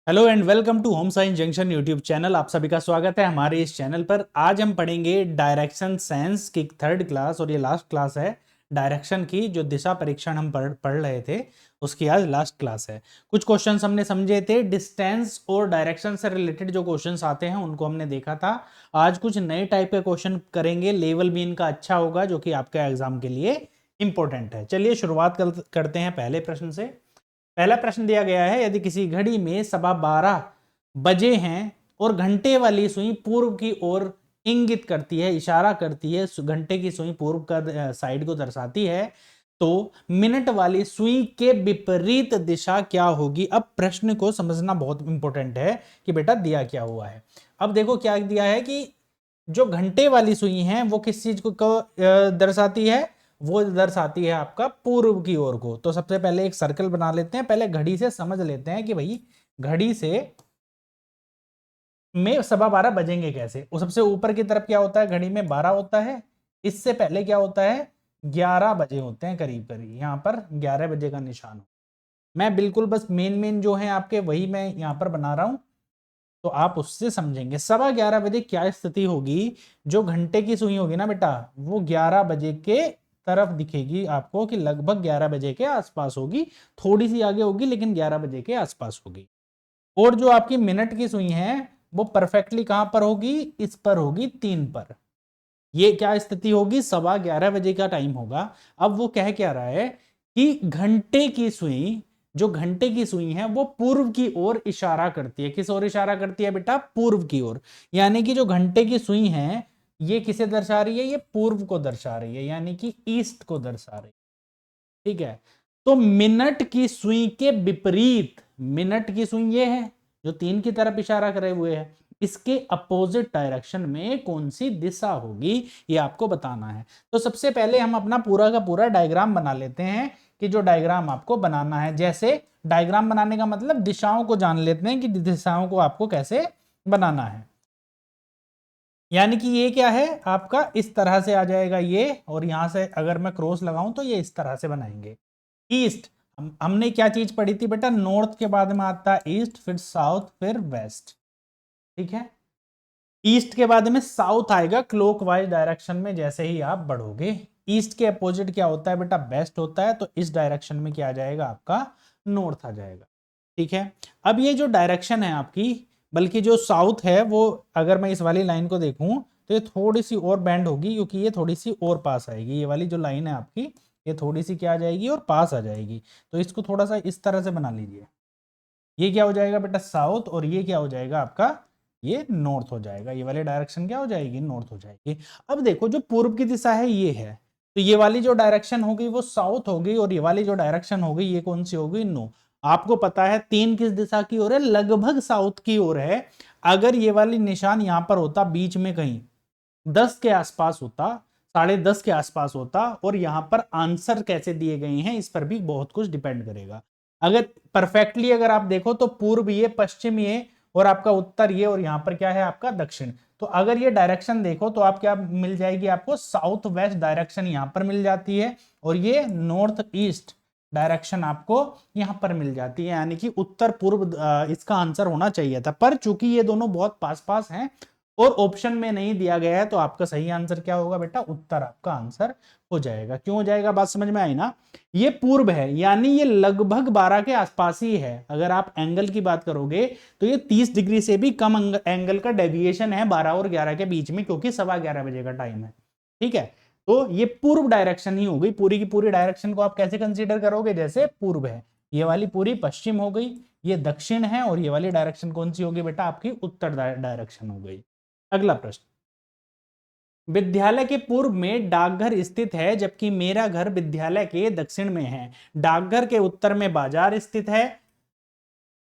Hello and welcome to home science junction YouTube channel. आप सभी का स्वागत है हमारे इस चैनल पर। आज हम पढ़ेंगे डायरेक्शन साइंस की थर्ड क्लास और ये लास्ट क्लास है डायरेक्शन की। जो दिशा परीक्षण हम पढ़ रहे थे उसकी आज लास्ट क्लास है। कुछ क्वेश्चंस हमने समझे थे, डिस्टेंस और डायरेक्शन से रिलेटेड जो क्वेश्चंस आते हैं उनको हमने देखा था। आज कुछ नए टाइप के क्वेश्चन करेंगे, लेवल भी इनका अच्छा होगा जो कि आपके एग्जाम के लिए इंपॉर्टेंट है। चलिए शुरुआत करते हैं पहले प्रश्न से। पहला प्रश्न दिया गया है, यदि किसी घड़ी में 12:15 बजे हैं और घंटे वाली सुई पूर्व की ओर इंगित करती है, इशारा करती है, घंटे की सुई पूर्व का साइड को दर्शाती है, तो मिनट वाली सुई के विपरीत दिशा क्या होगी। अब प्रश्न को समझना बहुत इंपॉर्टेंट है कि बेटा दिया क्या हुआ है। अब देखो क्या दिया है कि जो घंटे वाली सुई है वो किस चीज को दर्शाती है, वो दर्शाती है आपका पूर्व की ओर को। तो सबसे पहले एक सर्कल बना लेते हैं, पहले घड़ी से समझ लेते हैं कि भाई घड़ी से में 12:15 बजेंगे कैसे। वो सबसे ऊपर की तरफ क्या होता है, घड़ी में 12 होता है, इससे पहले क्या होता है 11 बजे होते हैं करीब करीब, यहां पर 11 बजे का निशान हो। मैं बिल्कुल बस मेन मेन जो है आपके वही मैं यहां पर बना रहा हूं, तो आप उससे समझेंगे 11:15 बजे क्या स्थिति होगी। जो घंटे की सुई होगी ना बेटा, वो 11 बजे के तरफ दिखेगी आपको कि लगभग 11 बजे के आसपास होगी, थोड़ी सी आगे होगी लेकिन 11 बजे के आसपास होगी। और जो आपकी मिनट की सुई है वो परफेक्टली कहां पर होगी, इस पर होगी, 3 पर। ये क्या स्थिति होगी, 11:15 बजे का टाइम होगा। अब वो कह क्या रहा है कि घंटे की सुई, जो घंटे की सुई है वो पूर्व की ओर इशारा करती है। किस ओर इशारा करती है बेटा, पूर्व की ओर। यानी कि जो घंटे की सुई है ये किसे दर्शा रही है, ये पूर्व को दर्शा रही है, यानी कि ईस्ट को दर्शा रही है। ठीक है, तो मिनट की सुई के विपरीत, मिनट की सुई ये है जो 3 की तरफ इशारा करे हुए है, इसके अपोजिट डायरेक्शन में कौन सी दिशा होगी ये आपको बताना है। तो सबसे पहले हम अपना पूरा का पूरा डायग्राम बना लेते हैं कि जो डायग्राम आपको बनाना है, जैसे डायग्राम बनाने का मतलब दिशाओं को जान लेते हैं कि दिशाओं को आपको कैसे बनाना है। यानी कि ये क्या है आपका, इस तरह से आ जाएगा ये, और यहां से अगर मैं क्रॉस लगाऊं तो ये इस तरह से बनाएंगे। ईस्ट, हमने क्या चीज पढ़ी थी बेटा, नॉर्थ के बाद में आता है ईस्ट, फिर साउथ, फिर वेस्ट। ठीक है, ईस्ट के बाद में साउथ आएगा क्लॉकवाइज डायरेक्शन में जैसे ही आप बढ़ोगे। ईस्ट के अपोजिट क्या होता है बेटा, वेस्ट होता है, तो इस डायरेक्शन में क्या आ जाएगा आपका, नॉर्थ आ जाएगा। ठीक है, अब ये जो डायरेक्शन है आपकी, बल्कि जो साउथ है वो, अगर मैं इस वाली लाइन को देखूं तो ये थोड़ी सी और बैंड होगी, क्योंकि ये थोड़ी सी और पास आएगी। ये वाली जो लाइन है आपकी ये थोड़ी सी क्या आ जाएगी, और पास आ जाएगी। तो इसको थोड़ा सा इस तरह से बना लीजिए। ये क्या हो जाएगा बेटा, साउथ, और ये क्या हो जाएगा आपका, ये नॉर्थ हो जाएगा। ये वाली डायरेक्शन क्या हो जाएगी, नॉर्थ हो जाएगी। अब देखो जो पूर्व की दिशा है ये है, तो ये वाली जो डायरेक्शन होगी वो साउथ होगी, और ये वाली जो डायरेक्शन होगी ये कौन सी होगी, नो। आपको पता है 3 किस दिशा की ओर है, लगभग साउथ की ओर है। अगर ये वाली निशान यहां पर होता बीच में कहीं 10 के आसपास होता, 10:30 के आसपास होता, और यहां पर आंसर कैसे दिए गए हैं इस पर भी बहुत कुछ डिपेंड करेगा। अगर परफेक्टली अगर आप देखो तो पूर्व ये, पश्चिम ये, और आपका उत्तर ये, और यहां पर क्या है आपका दक्षिण। तो अगर ये डायरेक्शन देखो तो आप क्या मिल जाएगी आपको, साउथ वेस्ट डायरेक्शन यहां पर मिल जाती है, और ये नॉर्थ ईस्ट डायरेक्शन आपको यहां पर मिल जाती है। यानी कि उत्तर पूर्व इसका आंसर होना चाहिए था, पर चूंकि ये दोनों बहुत पास पास हैं और ऑप्शन में नहीं दिया गया है, तो आपका सही आंसर क्या होगा बेटा, उत्तर आपका आंसर हो जाएगा। क्यों हो जाएगा, बात समझ में आई ना। ये पूर्व है, यानी ये लगभग 12 के आसपास ही है। अगर आप एंगल की बात करोगे तो ये 30 डिग्री से भी कम एंगल का डेविएशन है 12 और 11 के बीच में, क्योंकि 11:15 बजे का टाइम है। ठीक है, तो ये पूर्व डायरेक्शन ही हो गई। पूरी की पूरी डायरेक्शन को आप कैसे कंसीडर करोगे, जैसे पूर्व है, ये वाली पूरी पश्चिम हो गई, ये दक्षिण है, और ये वाली डायरेक्शन कौन सी होगी बेटा, आपकी उत्तर डायरेक्शन हो गई। अगला प्रश्न, विद्यालय के पूर्व में डाकघर स्थित है जबकि मेरा घर विद्यालय के दक्षिण में है। डाकघर के उत्तर में बाजार स्थित है।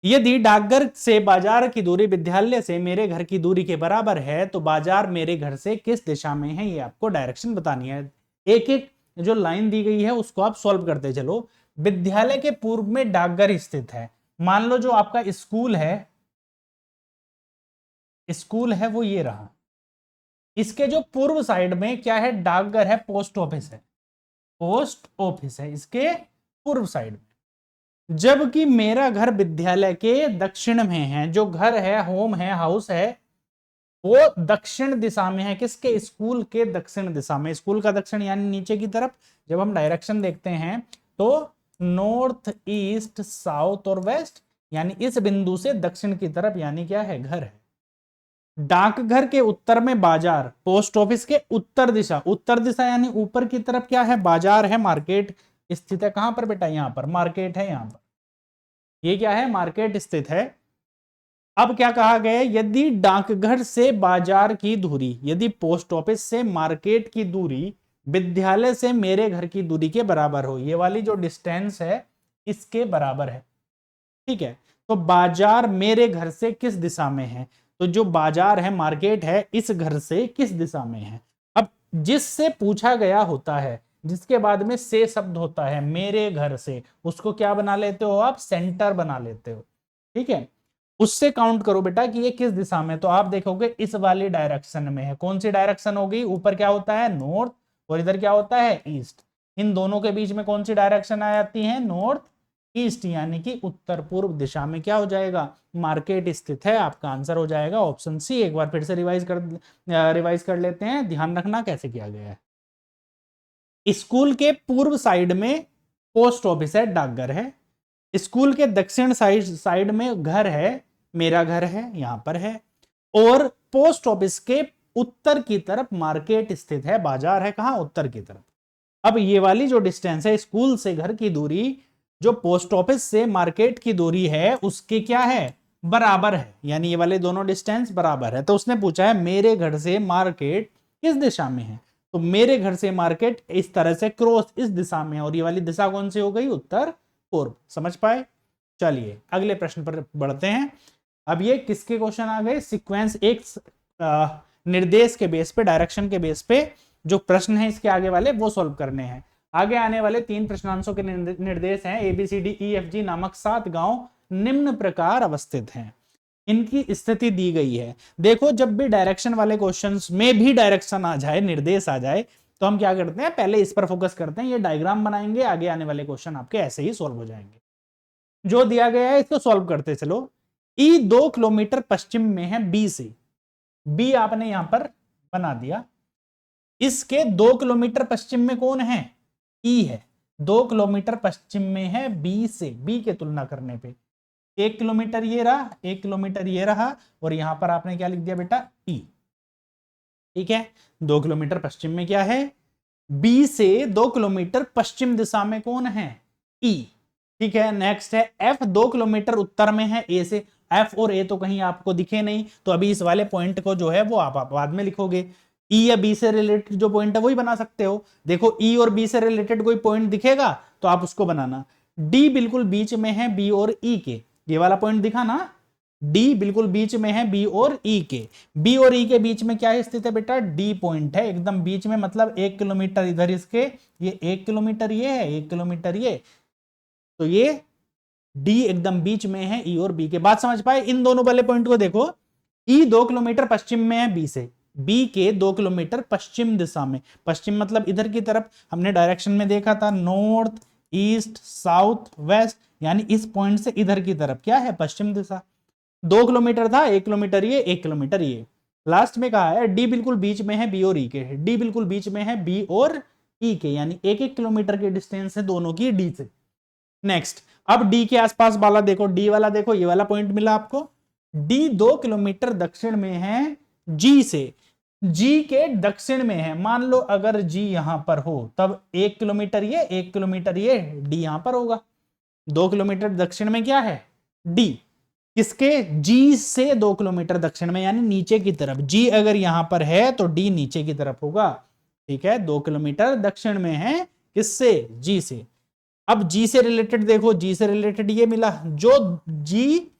यदि डाकघर से बाजार की दूरी विद्यालय से मेरे घर की दूरी के बराबर है तो बाजार मेरे घर से किस दिशा में है, ये आपको डायरेक्शन बतानी है। एक एक जो लाइन दी गई है उसको आप सॉल्व करते चलो। विद्यालय के पूर्व में डाकघर स्थित है, मान लो जो आपका स्कूल है, स्कूल है वो ये रहा, इसके जो पूर्व साइड में क्या है, डाकघर है, पोस्ट ऑफिस है, पोस्ट ऑफिस है इसके पूर्व साइड में। जबकि मेरा घर विद्यालय के दक्षिण में है। जो घर है, होम है, हाउस है, वो दक्षिण दिशा में है। किसके? स्कूल के दक्षिण दिशा में। स्कूल का दक्षिण यानी नीचे की तरफ। जब हम डायरेक्शन देखते हैं तो नॉर्थ, ईस्ट, साउथ और वेस्ट, यानी इस बिंदु से दक्षिण की तरफ, यानी क्या है? घर है। डाकघर के उत्तर में बाजार, पोस्ट ऑफिस के उत्तर दिशा, उत्तर दिशा यानी ऊपर की तरफ क्या है? बाजार है, मार्केट स्थित है। कहां पर बेटा? यहां पर मार्केट है। यहां पर ये क्या है? मार्केट स्थित है। अब क्या कहा गया? यदि डाकघर से बाजार की दूरी, यदि पोस्ट ऑफिस से मार्केट की दूरी विद्यालय से मेरे घर की दूरी के बराबर हो, ये वाली जो डिस्टेंस है इसके बराबर है, ठीक है। तो बाजार मेरे घर से किस दिशा में है? तो जो बाजार है, मार्केट है, इस घर से किस दिशा में है? अब जिससे पूछा गया होता है, जिसके बाद में से शब्द होता है, मेरे घर से, उसको क्या बना लेते हो आप? सेंटर बना लेते हो, ठीक है। उससे काउंट करो बेटा कि ये किस दिशा में, तो आप देखोगे इस वाली डायरेक्शन में है। कौन सी डायरेक्शन होगी? ऊपर क्या होता है? नॉर्थ, और इधर क्या होता है? ईस्ट। इन दोनों के बीच में कौन सी डायरेक्शन आ जाती है? नॉर्थ ईस्ट, यानी कि उत्तर पूर्व दिशा में क्या हो जाएगा? मार्केट स्थित है। आपका आंसर हो जाएगा ऑप्शन सी। एक बार फिर से रिवाइज कर लेते हैं, ध्यान रखना कैसे किया गया है। स्कूल के पूर्व साइड में पोस्ट ऑफिस है, डाकघर है। स्कूल के दक्षिण साइड में घर है, मेरा घर है, यहां पर है। और पोस्ट ऑफिस के उत्तर की तरफ मार्केट स्थित है, बाजार है। कहां? उत्तर की तरफ। अब ये वाली जो डिस्टेंस है, स्कूल से घर की दूरी, जो पोस्ट ऑफिस से मार्केट की दूरी है, उसके क्या है? बराबर है, यानी ये वाले दोनों डिस्टेंस बराबर है। तो उसने पूछा है मेरे घर से मार्केट किस दिशा में है, तो मेरे घर से मार्केट इस तरह से क्रॉस इस दिशा में है, और ये वाली दिशा कौन सी हो गई? उत्तर पूर्व। समझ पाए? चलिए अगले प्रश्न पर बढ़ते हैं। अब ये किसके क्वेश्चन आ गए? सीक्वेंस, एक निर्देश के बेस पे, डायरेक्शन के बेस पे जो प्रश्न है इसके आगे वाले वो सॉल्व करने हैं। आगे आने वाले 3 प्रश्नांशों के निर्देश हैं। ABCDEFG नामक 7 गांव निम्न प्रकार अवस्थित हैं। इनकी स्थिति दी गई है। देखो, जब भी डायरेक्शन वाले क्वेश्चंस में भी डायरेक्शन आ जाए, निर्देश आ जाए, तो हम क्या करते हैं? पहले इस पर फोकस करते हैं। ये डायग्राम बनाएंगे, आगे आने वाले क्वेश्चन आपके ऐसे ही सॉल्व हो जाएंगे। जो दिया गया है इसको सॉल्व करते चलो। ई 2 किलोमीटर पश्चिम में है बी से। बी आपने यहां पर बना दिया। इसके 2 किलोमीटर पश्चिम में कौन है? ई है। 2 किलोमीटर पश्चिम में है बी से। बी के तुलना करने पे 1 किलोमीटर ये रहा, 1 किलोमीटर ये रहा, और यहां पर आपने क्या लिख दिया बेटा? ई। ठीक है, 2 किलोमीटर पश्चिम में क्या है? बी से 2 किलोमीटर पश्चिम दिशा में कौन है? ई। ठीक है, नेक्स्ट है एफ 2 किलोमीटर उत्तर में है ए से। एफ और ए तो कहीं आपको दिखे नहीं, तो अभी इस वाले पॉइंट को जो है वो आप बाद में लिखोगे। ई या बी से रिलेटेड जो पॉइंट है वही बना सकते हो। देखो, ई और बी से रिलेटेड कोई पॉइंट दिखेगा तो आप उसको बनाना। डी बिल्कुल बीच में है बी और ई के, ये वाला पॉइंट दिखा ना? डी बिल्कुल बीच में है बी और ई के। बी और ई के बीच में क्या स्थित है बेटा? डी पॉइंट है, एकदम बीच में, मतलब 1 किलोमीटर इधर इसके, ये 1 किलोमीटर ये है, 1 किलोमीटर ये, तो ये डी एकदम बीच में है ई और बी के। बात समझ पाए? इन दोनों वाले पॉइंट को देखो, ई 2 किलोमीटर पश्चिम में है बी से, बी के 2 किलोमीटर पश्चिम दिशा में। पश्चिम मतलब इधर की तरफ, हमने डायरेक्शन में देखा था नॉर्थ ईस्ट साउथ वेस्ट, यानी इस पॉइंट से इधर की तरफ क्या है? पश्चिम दिशा। 2 किलोमीटर था, 1 किलोमीटर ये, 1 किलोमीटर ये। लास्ट में कहा है डी बिल्कुल बीच में है बी और ई के। डी बिल्कुल बीच में है बी और ई के, यानी 1-1 किलोमीटर की डिस्टेंस है दोनों की डी से। नेक्स्ट, अब डी के आसपास वाला देखो, डी वाला देखो, ये वाला पॉइंट मिला आपको। डी 2 किलोमीटर दक्षिण में है जी से। जी के दक्षिण में है। मान लो अगर जी यहां पर हो तब 1 किलोमीटर ये, 1 किलोमीटर ये, डी यहां पर होगा। 2 किलोमीटर दक्षिण में क्या है? डी। किसके? जी से 2 किलोमीटर दक्षिण में, यानी नीचे की तरफ। जी अगर यहां पर है तो डी नीचे की तरफ होगा। ठीक है, 2 किलोमीटर दक्षिण में है, किससे? जी से। अब जी से रिलेटेड देखो, जी से रिलेटेड ये मिला, जो जी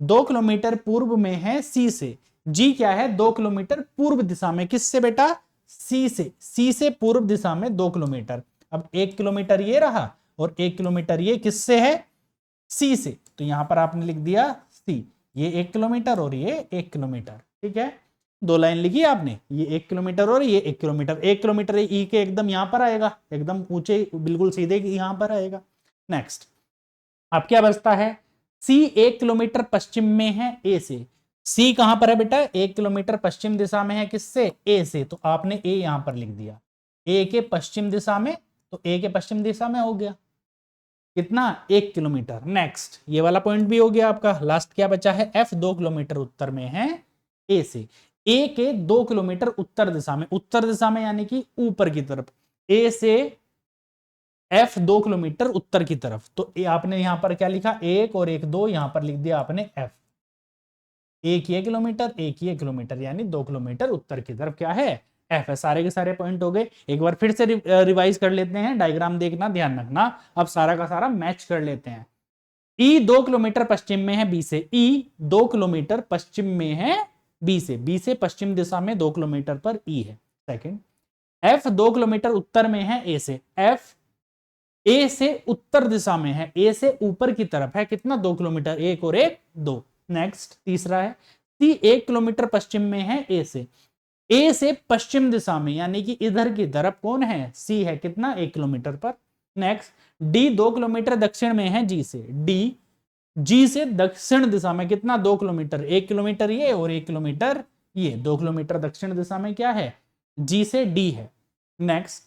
2 किलोमीटर पूर्व में है सी से। जी क्या है? 2 किलोमीटर पूर्व दिशा में। किससे बेटा? सी से। सी से पूर्व दिशा में 2 किलोमीटर। अब 1 किलोमीटर ये रहा और 1 किलोमीटर ये, किससे है? सी से। तो यहां पर आपने लिख दिया सी। ये 1 किलोमीटर और ये 1 किलोमीटर। ठीक है, 2 लाइन लिखी आपने, ये 1 किलोमीटर और ये 1 किलोमीटर। 1 किलोमीटर ई के एकदम यहां पर आएगा, एकदम ऊंचे बिल्कुल सीधे यहां पर आएगा। नेक्स्ट, अब क्या बचता है, सी 1 किलोमीटर पश्चिम में है ए से। सी कहां पर है बेटा, 1 किलोमीटर पश्चिम दिशा में है, किससे, ए से, तो आपने ए यहां पर लिख दिया, ए के पश्चिम दिशा में, तो ए के पश्चिम दिशा में हो गया कितना, 1 किलोमीटर। नेक्स्ट ये वाला पॉइंट भी हो गया आपका। लास्ट क्या बचा है, एफ 2 किलोमीटर उत्तर में है ए से। ए के 2 किलोमीटर उत्तर दिशा में, उत्तर दिशा में यानी कि ऊपर की तरफ, ए से एफ 2 किलोमीटर उत्तर की तरफ, तो आपने यहां पर क्या लिखा, 1 और 1 2, यहां पर लिख दिया आपने एफ। एक ये किलोमीटर, एक ये किलोमीटर, यानी 2 किलोमीटर उत्तर की तरफ क्या है, एफ है। सारे के सारे पॉइंट हो गए। एक बार फिर से रिवाइज कर लेते हैं, डायग्राम देखना, ध्यान रखना। अब सारा का सारा मैच कर लेते हैं। ई 2 किलोमीटर पश्चिम में है बी से, ई 2 किलोमीटर पश्चिम में है बी से पश्चिम दिशा में 2 किलोमीटर पर ई है। सेकंड, एफ 2 किलोमीटर उत्तर में है ए से, एफ ए से उत्तर दिशा में है, ए से ऊपर की तरफ है, कितना, 2 किलोमीटर, 1 और 1 2। नेक्स्ट तीसरा है, सी 1 किलोमीटर पश्चिम में है ए से पश्चिम दिशा में, यानी कि इधर की तरफ कौन है, सी है, कितना, 1 किलोमीटर पर। नेक्स्ट, डी 2 किलोमीटर दक्षिण में है जी से, डी जी से दक्षिण दिशा में कितना, 2 किलोमीटर, 1 किलोमीटर ये और 1 किलोमीटर ये, 2 किलोमीटर दक्षिण दिशा में क्या है, जी से डी है। नेक्स्ट,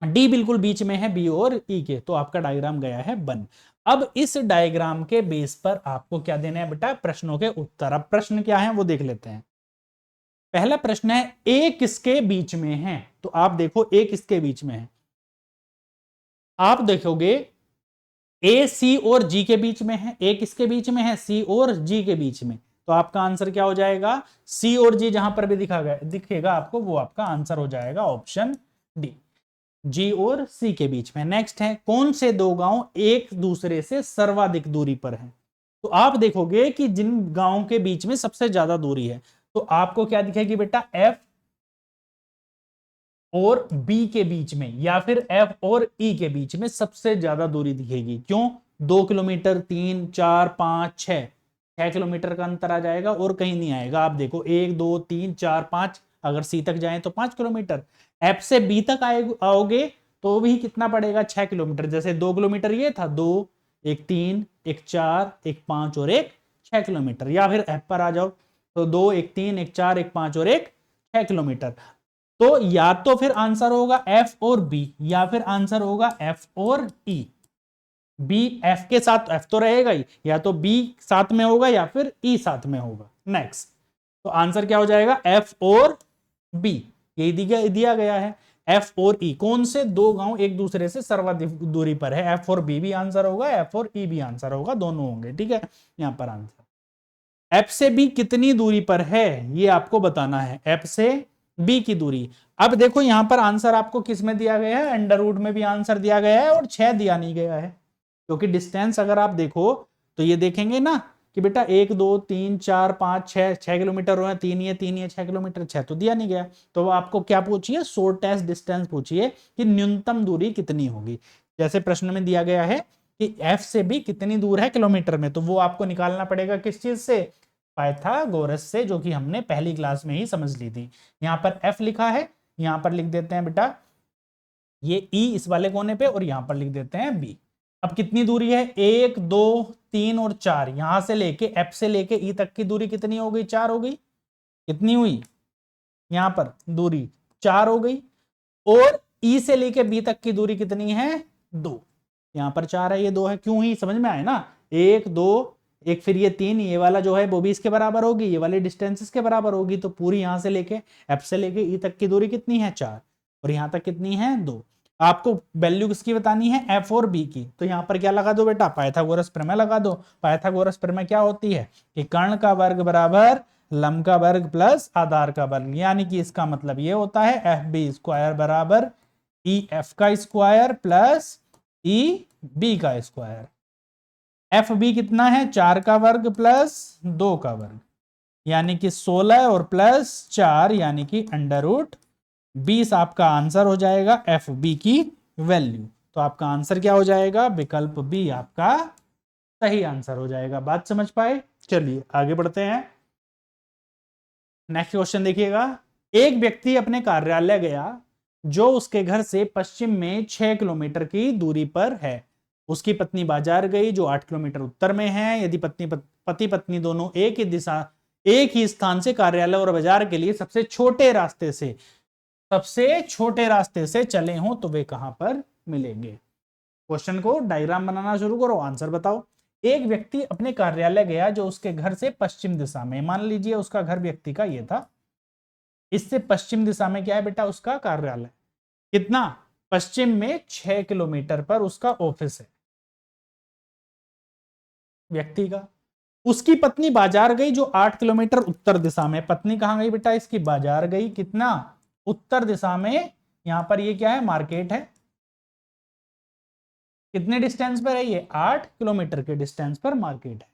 डी बिल्कुल बीच में है बी और ई के, तो आपका डायग्राम गया है बन। अब इस डायग्राम के बेस पर आपको क्या देना है बेटा, प्रश्नों के उत्तर। अब प्रश्न क्या है वो देख लेते हैं। पहला प्रश्न है, ए किसके बीच में है, तो आप देखो ए किसके बीच में है, आप देखोगे ए सी और जी के बीच में है। ए किसके बीच में है, सी और जी के बीच में, तो आपका आंसर क्या हो जाएगा, सी और जी जहां पर भी दिखेगा आपको, वो आपका आंसर हो जाएगा ऑप्शन डी, जी और सी के बीच में। नेक्स्ट है, कौन से दो गांव एक दूसरे से सर्वाधिक दूरी पर हैं, तो आप देखोगे कि जिन गांवों के बीच में सबसे ज्यादा दूरी है, तो आपको क्या दिखेगी बेटा, एफ और बी के बीच में, या फिर एफ और ई के बीच में सबसे ज्यादा दूरी दिखेगी। क्यों, 2 किलोमीटर, 3 4 5 6 किलोमीटर का अंतर आ जाएगा और कहीं नहीं आएगा। आप देखो 1 2 3 4 5, अगर सी तक जाए तो 5 किलोमीटर, एफ से बी तक आओगे तो भी कितना पड़ेगा, 6 किलोमीटर। जैसे 2 किलोमीटर ये था, 2 1 3 1 4 1 5 और 1 6 किलोमीटर। या फिर एफ पर आ जाओ तो 2 1 3 1 4 1 5 और 1 6 किलोमीटर। तो या तो फिर आंसर होगा एफ और बी, या फिर आंसर होगा एफ और ई। बी एफ के साथ, एफ तो रहेगा ही, या तो बी साथ में होगा या फिर ई साथ में होगा। नेक्स्ट, तो आंसर क्या हो जाएगा, एफ और बी, यही दिया गया है, एफ और ई। कौन से दो गांव एक दूसरे से सर्वाधिक दूरी पर है, एफ और बी भी आंसर होगा, एफ और ई भी आंसर होगा, दोनों होंगे। ठीक है, यहां पर आंसर एफ से बी कितनी दूरी पर है ये आपको बताना है, एफ से बी की दूरी। अब देखो यहां पर आंसर आपको किस में दिया गया है, अंडर रूट में भी आंसर दिया गया है और 6 दिया नहीं गया है, क्योंकि डिस्टेंस अगर आप देखो तो ये देखेंगे ना कि बेटा 1 2 3 4 5 6 किलोमीटर हो, 3 ये 6 किलोमीटर, 6 तो दिया नहीं गया। तो आपको क्या पूछिए, शॉर्टेस्ट डिस्टेंस पूछिए कि न्यूनतम दूरी कितनी होगी। जैसे प्रश्न में दिया गया है कि एफ से बी कितनी दूर है किलोमीटर में, तो वो आपको निकालना पड़ेगा किस चीज से, पाइथागोरस से, जो कि हमने पहली क्लास में ही समझ ली थी। यहां पर एफ लिखा है, यहां पर लिख देते हैं बेटा ये ई इस वाले कोने पे, और यहां पर लिख देते हैं बी। अब कितनी दूरी है, 1 2 3 और 4, यहां से लेके एफ से लेके ई तक की दूरी कितनी हो गई, 4 हो गई। कितनी हुई, यहां पर दूरी 4 हो गई, और ई से लेके बी तक की दूरी कितनी है, 2। यहां पर 4 है, ये 2 है, क्यों ही समझ में आए ना, 1 2 1 फिर ये 3, ये वाला जो है वो भी इसके बराबर होगी, ये वाली डिस्टेंस इसके बराबर होगी। तो पूरी यहां से लेके एफ से लेके ई तक की दूरी कितनी है, 4, और यहां तक कितनी है, 2। आपको वैल्यू किसकी बतानी है, एफ और बी की, तो यहां पर क्या लगा दो बेटा, पाइथागोरस प्रमेय लगा दो। पाइथागोरस प्रमेय क्या होती है कि कर्ण का वर्ग बराबर लंब का वर्ग प्लस आधार का वर्ग, यानी कि इसका मतलब ये होता है एफ बी स्क्वायर बराबर ई एफ का स्क्वायर प्लस ई बी का स्क्वायर। एफ बी कितना है, 4 का वर्ग प्लस 2 का वर्ग, यानी कि 16 और प्लस 4 यानी कि अंडर रूट 20 आपका आंसर हो जाएगा एफ बी की वैल्यू। तो आपका आंसर क्या हो जाएगा, विकल्प बी आपका सही आंसर हो जाएगा। बात समझ पाए, चलिए आगे बढ़ते हैं। नेक्स्ट क्वेश्चन देखिएगा, एक व्यक्ति अपने कार्यालय गया जो उसके घर से पश्चिम में 6 किलोमीटर की दूरी पर है। उसकी पत्नी बाजार गई जो 8 किलोमीटर उत्तर में है। यदि पति पत्नी दोनों एक ही स्थान से कार्यालय और बाजार के लिए सबसे छोटे रास्ते से चले हों तो वे कहां पर मिलेंगे। क्वेश्चन को डायग्राम बनाना शुरू करो, आंसर बताओ। एक व्यक्ति अपने कार्यालय गया जो उसके घर से पश्चिम दिशा में, मान लीजिए उसका घर व्यक्ति का ये था, इससे पश्चिम दिशा में क्या है बेटा, उसका कार्यालय। कितना? पश्चिम में 6 किलोमीटर पर उसका ऑफिस है व्यक्ति का। उसकी पत्नी बाजार गई जो 8 किलोमीटर उत्तर दिशा में। पत्नी कहां गई बेटा इसकी? बाजार गई। कितना? उत्तर दिशा में। यहां पर ये क्या है? मार्केट है। कितने डिस्टेंस पर है ये? 8 किलोमीटर के डिस्टेंस पर मार्केट है।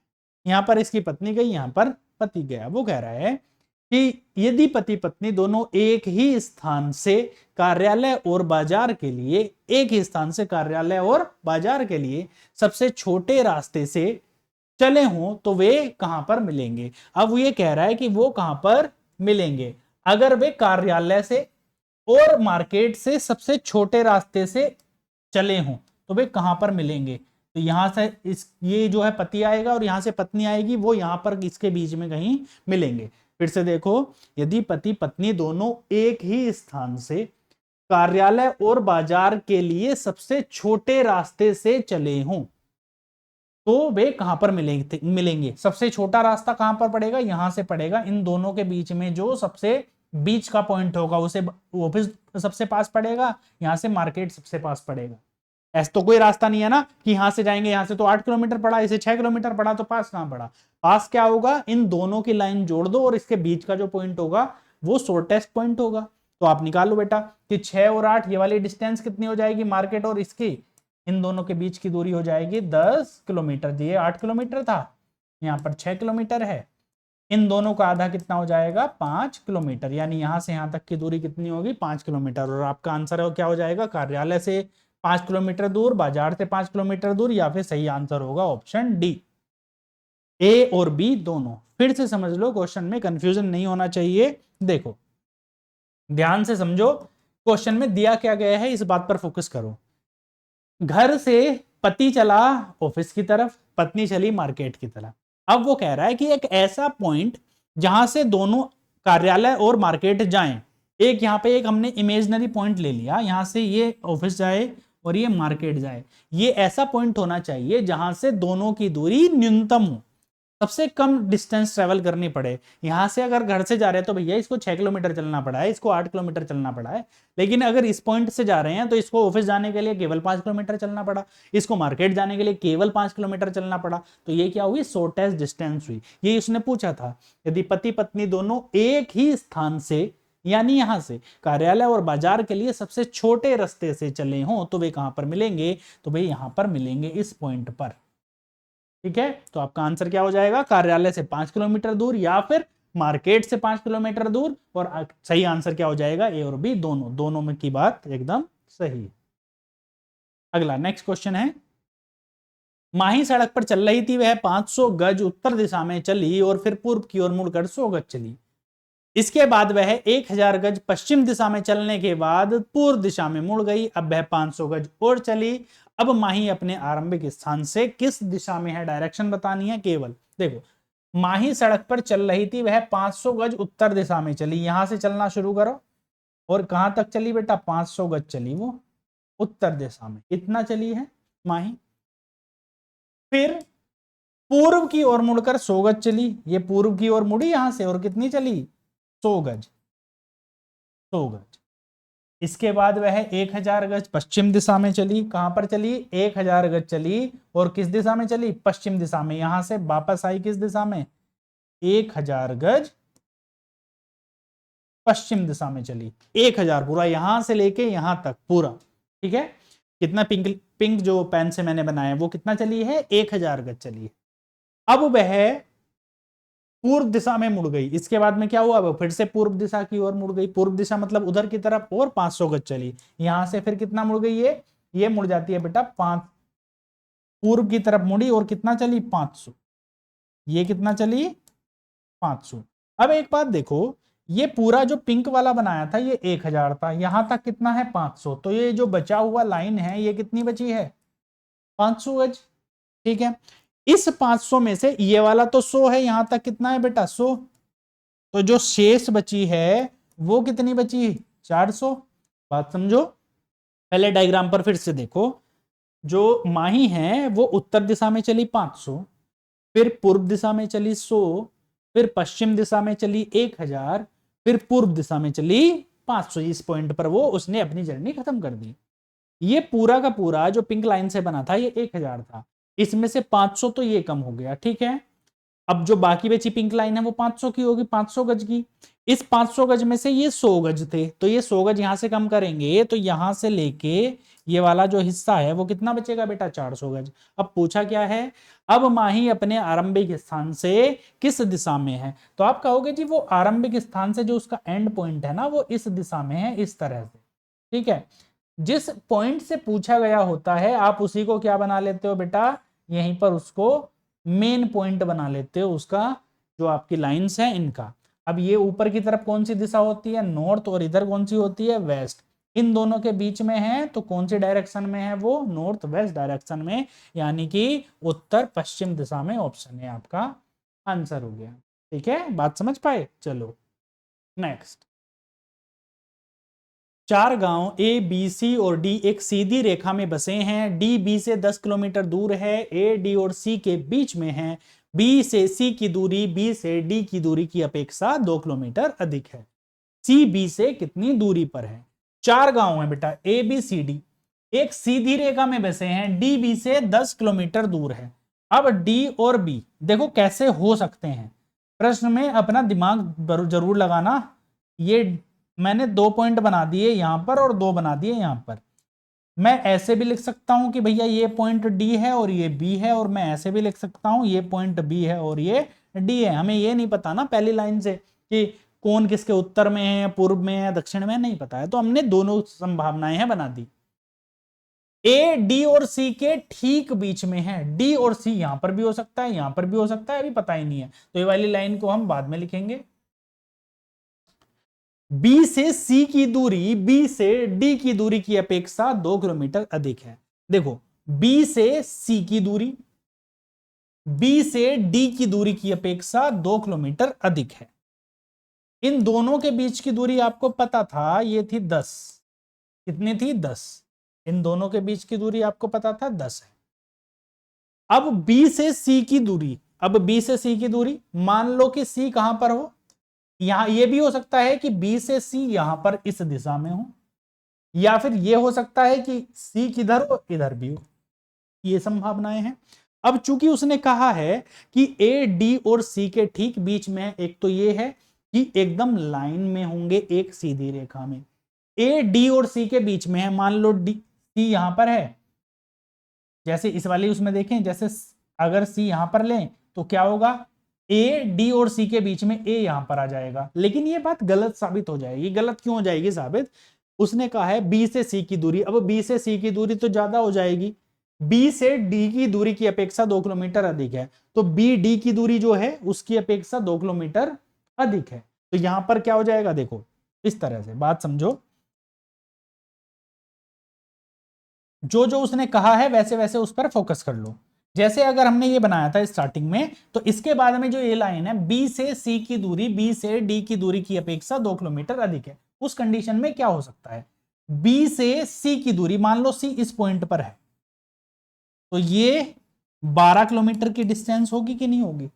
यहां पर इसकी पत्नी गई, यहां पर पति गया। वो कह रहा है कि यदि पति पत्नी दोनों एक ही स्थान से कार्यालय और बाजार के लिए सबसे छोटे रास्ते से चले हों तो वे कहां पर मिलेंगे। अब वो ये कह रहा है कि वो कहां पर मिलेंगे। अगर वे कार्यालय से और मार्केट से सबसे छोटे रास्ते से चले हों तो वे कहां पर मिलेंगे। तो यहां से ये जो है पति आएगा और यहां से पत्नी आएगी, वो यहां पर इसके बीच में कहीं मिलेंगे। फिर से देखो, यदि पति पत्नी दोनों एक ही स्थान से कार्यालय और बाजार के लिए सबसे छोटे रास्ते से चले हों तो वे कहां पर मिलेंगे। सबसे छोटा रास्ता कहां पर पड़ेगा? यहां से पड़ेगा। इन दोनों के बीच में जो सबसे बीच का पॉइंट होगा उसे ऑफिस सबसे पास पड़ेगा, यहां से मार्केट सबसे पास पड़ेगा। ऐसा तो कोई रास्ता नहीं है ना कि यहां से जाएंगे, यहां से तो 8 किलोमीटर पड़ा, इसे 6 किलोमीटर पड़ा, तो पास कहां पड़ा? पास क्या होगा? इन दोनों की लाइन जोड़ दो और इसके बीच का जो पॉइंट होगा वो शॉर्टेस्ट पॉइंट होगा। तो आप निकाल लो बेटा कि 6 और 8, ये वाली डिस्टेंस कितनी हो जाएगी मार्केट और इसकी? इन दोनों के बीच की दूरी हो जाएगी 10 किलोमीटर। ये 8 किलोमीटर था, यहाँ पर 6 किलोमीटर है। इन दोनों का आधा कितना हो जाएगा? 5 किलोमीटर। यानी यहां से यहां तक की दूरी कितनी होगी? 5 किलोमीटर। और आपका आंसर क्या हो जाएगा? कार्यालय से 5 किलोमीटर दूर, बाजार से 5 किलोमीटर दूर, या फिर सही आंसर होगा ऑप्शन डी, ए और बी दोनों। फिर से समझ लो, क्वेश्चन में कंफ्यूजन नहीं होना चाहिए। देखो ध्यान से समझो, क्वेश्चन में दिया क्या गया है इस बात पर फोकस करो। घर से पति चला ऑफिस की तरफ, पत्नी चली मार्केट की तरफ। अब वो कह रहा है कि एक ऐसा पॉइंट जहां से दोनों कार्यालय और मार्केट जाएं, एक यहां पे एक हमने इमेजिनरी पॉइंट ले लिया, यहां से ये ऑफिस जाए और ये मार्केट जाए। ये ऐसा पॉइंट होना चाहिए जहां से दोनों की दूरी न्यूनतम हो, सबसे कम डिस्टेंस ट्रेवल करनी पड़े। यहां से अगर घर से जा रहे हैं तो भैया इसको 6 किलोमीटर चलना पड़ा है, इसको 8 किलोमीटर चलना पड़ा है। लेकिन अगर इस पॉइंट से जा रहे हैं तो इसको ऑफिस जाने के लिए केवल 5 किलोमीटर चलना पड़ा, इसको मार्केट जाने के लिए केवल 5 किलोमीटर चलना पड़ा। तो ये क्या हुई? शॉर्टेस्ट डिस्टेंस हुई। ये उसने पूछा था, यदि पति पत्नी दोनों एक ही स्थान से, यानी यहां से कार्यालय और बाजार के लिए सबसे छोटे रास्ते से चले हों तो वे कहां पर मिलेंगे। तो भाई यहां पर मिलेंगे इस पॉइंट पर। ठीक है, तो आपका आंसर क्या हो जाएगा? कार्यालय से 5 किलोमीटर दूर या फिर मार्केट से 5 किलोमीटर दूर। और सही आंसर क्या हो जाएगा? ए और बी दोनों में की बात एकदम सही। अगला नेक्स्ट क्वेश्चन है, माही सड़क पर चल रही थी, वह 500 गज उत्तर दिशा में चली और फिर पूर्व की ओर मुड़कर 100 गज चली। इसके बाद वह 1000 गज पश्चिम दिशा में चलने के बाद पूर्व दिशा में मुड़ गई। अब वह 500 गज और चली। अब माही अपने आरंभिक स्थान से किस दिशा में है? डायरेक्शन बतानी है केवल। देखो, माही सड़क पर चल रही थी, वह 500 गज उत्तर दिशा में चली। यहां से चलना शुरू करो और कहां तक चली बेटा? 500 गज चली वो उत्तर दिशा में। इतना चली है माही। फिर पूर्व की ओर मुड़कर 100 गज चली। ये पूर्व की ओर मुड़ी यहां से और कितनी चली? 100 गज। 100 गज। इसके बाद वह 1000 गज पश्चिम दिशा में चली। कहां पर चली? 1000 गज चली और किस दिशा में चली? पश्चिम दिशा में। यहां से वापस आई किस दिशा में? 1000 गज पश्चिम दिशा में चली। 1000 पूरा, यहां से लेके यहां तक पूरा। ठीक है, कितना पिंक जो पेन से मैंने बनाया वो कितना चली है? 1000 गज चली है। अब वह पूर्व दिशा में मुड़ गई। इसके बाद में क्या हुआ? वो फिर से पूर्व दिशा की ओर मुड़ गई। पूर्व दिशा मतलब उधर की तरफ, और 500 गज चली। यहां से फिर कितना मुड़ गई? ये मुड़ जाती है बेटा 5, पूर्व की तरफ मुड़ी और कितना चली? 500। ये कितना चली? 500। अब एक बात देखो, ये पूरा जो पिंक वाला बनाया था ये 1000 था, यहां तक कितना है? 500। तो ये जो बचा हुआ लाइन है ये कितनी बची है? 500 गज। ठीक है, इस 500 में से ये वाला तो 100 है, यहां तक कितना है बेटा 100, तो जो शेष बची है वो कितनी बची 400। बात समझो, पहले डायग्राम पर फिर से देखो, जो माही है वो उत्तर दिशा में चली 500, फिर पूर्व दिशा में चली 100, फिर पश्चिम दिशा में चली 1000, फिर पूर्व दिशा में चली 500। इस पॉइंट पर वो उसने अपनी जर्नी खत्म कर दी। ये पूरा का पूरा जो पिंक लाइन से बना था ये 1000 था, इसमें से 500 तो ये कम हो गया। ठीक है, अब जो बाकी बची पिंक लाइन है वो 500 की होगी, 500 गज की। इस 500 गज में से ये 100 गज थे, तो ये 100 गज यहां से कम करेंगे तो यहां से लेके ये वाला जो हिस्सा है वो कितना बचेगा बेटा 400 गज। अब पूछा क्या है, अब माही अपने आरंभिक स्थान से किस दिशा में है, तो आप कहोगे जी वो आरंभिक स्थान से जो उसका एंड पॉइंट है ना वो इस दिशा में है, इस तरह से। ठीक है, जिस पॉइंट से पूछा गया होता है आप उसी को क्या बना लेते हो बेटा, यहीं पर उसको मेन पॉइंट बना लेते हो उसका, जो आपकी लाइंस है इनका। अब ये ऊपर की तरफ कौन सी दिशा होती है नॉर्थ, और इधर कौन सी होती है वेस्ट, इन दोनों के बीच में है तो कौन सी डायरेक्शन में है वो नॉर्थ वेस्ट डायरेक्शन में, यानी कि उत्तर पश्चिम दिशा में। ऑप्शन है आपका आंसर हो गया। ठीक है, बात समझ पाए। चलो नेक्स्ट, 4 गांव ए बी सी और डी एक सीधी रेखा में बसे हैं। डी बी से 10 किलोमीटर दूर है, ए डी और सी के बीच में है। बी से सी की दूरी बी से डी की दूरी की अपेक्षा 2 किलोमीटर अधिक है। सी बी से कितनी दूरी पर है। 4 गांव है बेटा ए बी सी डी, एक सीधी रेखा में बसे हैं, डी बी से 10 किलोमीटर दूर है। अब डी और बी देखो कैसे हो सकते हैं, प्रश्न में अपना दिमाग जरूर लगाना। ये मैंने 2 पॉइंट बना दिए यहां पर और 2 बना दिए यहां पर। मैं ऐसे भी लिख सकता हूं कि भैया ये पॉइंट डी है और ये बी है, और मैं ऐसे भी लिख सकता हूं ये पॉइंट बी है और ये डी है। हमें ये नहीं पता ना पहली लाइन से कि कौन किसके उत्तर में है, पूर्व में है, दक्षिण में, नहीं पता है, तो हमने दोनों संभावनाएं हैं बना दी। ए डी और सी के ठीक बीच में है, डी और सी यहां पर भी हो सकता है यहां पर भी हो सकता है, अभी पता ही नहीं है, तो ये वाली लाइन को हम बाद में लिखेंगे। बी से सी की दूरी बी से डी की दूरी की अपेक्षा 2 किलोमीटर अधिक है। देखो बी से सी की दूरी बी से डी की दूरी की अपेक्षा 2 किलोमीटर अधिक है। इन दोनों के बीच की दूरी आपको पता था ये थी 10, कितनी थी 10, इन दोनों के बीच की दूरी आपको पता था 10 है। अब बी से सी की दूरी, अब बी से सी की दूरी मान लो कि सी कहां पर हो, यहां ये भी हो सकता है कि बी से सी यहां पर इस दिशा में हो, या फिर ये हो सकता है कि सी किधर हो इधर भी हो, ये संभावनाएं हैं। अब चूंकि उसने कहा है कि ए डी और सी के ठीक बीच में, एक तो ये है कि एकदम लाइन में होंगे एक सीधी रेखा में, ए डी और सी के बीच में है, मान लो डी सी यहां पर है, जैसे इस वाली उसमें देखें, जैसे अगर सी यहां पर लें तो क्या होगा, ए डी और सी के बीच में ए यहां पर आ जाएगा, लेकिन ये बात गलत साबित हो जाएगी। गलत क्यों हो जाएगी साबित, उसने कहा है बी से सी की दूरी, अब बी से सी की दूरी तो ज्यादा हो जाएगी, बी से डी की दूरी की अपेक्षा 2 किलोमीटर अधिक है, तो बी डी की दूरी जो है उसकी अपेक्षा 2 किलोमीटर अधिक है, तो यहां पर क्या हो जाएगा, देखो इस तरह से, बात समझो, जो जो उसने कहा है वैसे वैसे उस पर फोकस कर लो। जैसे अगर हमने ये बनाया था स्टार्टिंग में, तो इसके बाद में जो ये लाइन है बी से सी की दूरी बी से डी की दूरी की अपेक्षा 2 किलोमीटर अधिक है, उस कंडीशन में क्या हो सकता है, बी से सी की दूरी मान लो सी इस पॉइंट पर है, तो ये 12 किलोमीटर की डिस्टेंस होगी कि नहीं होगी,